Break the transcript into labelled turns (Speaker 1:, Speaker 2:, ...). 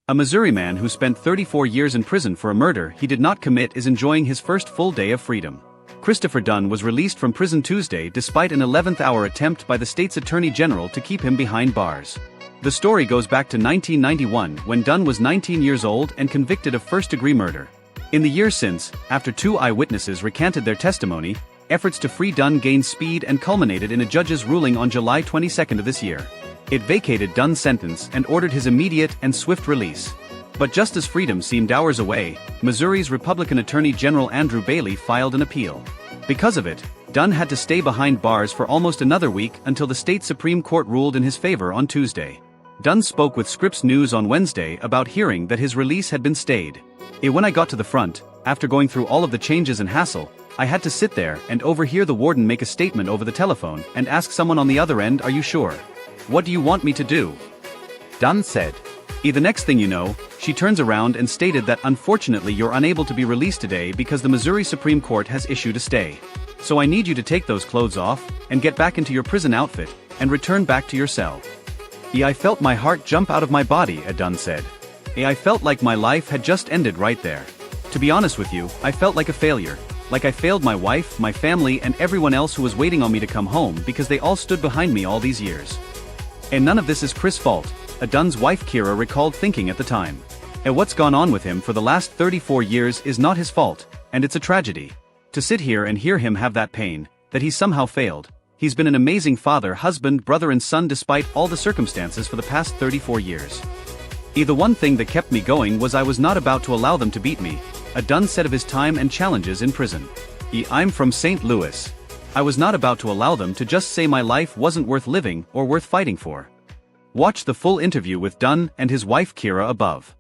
Speaker 1: A Missouri man who spent 34 years in prison for a murder he did not commit is enjoying his first full day of freedom. Christopher Dunn was released from prison Tuesday despite an 11th-hour attempt by the state's attorney general to keep him behind bars. The story goes back to 1991 when Dunn was 19 years old and convicted of first-degree murder. In the years since, after 2 eyewitnesses recanted their testimony, efforts to free Dunn gained speed and culminated in a judge's ruling on July 22 of this year. It vacated Dunn's sentence and ordered his immediate and swift release. But just as freedom seemed hours away, Missouri's Republican Attorney General Andrew Bailey filed an appeal. Because of it, Dunn had to stay behind bars for almost another week until the state Supreme Court ruled in his favor on Tuesday. Dunn spoke with Scripps News on Wednesday about hearing that his release had been stayed. When I got to the front, after going through all of the changes and hassle, I had to sit there and overhear the warden make a statement over the telephone and ask someone on the other end, "Are you sure? What do you want me to do?" Dunn said. The next thing you know, she turns around and stated that unfortunately you're unable to be released today because the Missouri Supreme Court has issued a stay. So I need you to take those clothes off and get back into your prison outfit and return back to your cell. I felt my heart jump out of my body, Dunn said. I felt like my life had just ended right there. To be honest with you, I felt like a failure. Like I failed my wife, my family, and everyone else who was waiting on me to come home because they all stood behind me all these years. And none of this is Chris' fault, Dunn's wife Kira recalled thinking at the time. What's gone on with him for the last 34 years is not his fault, and it's a tragedy. To sit here and hear him have that pain, that he somehow failed. He's been an amazing father, husband, brother and son despite all the circumstances for the past 34 years. The one thing that kept me going was I was not about to allow them to beat me, Dunn said of his time and challenges in prison. I'm from St. Louis. I was not about to allow them to just say my life wasn't worth living or worth fighting for. Watch the full interview with Dunn and his wife Kira above.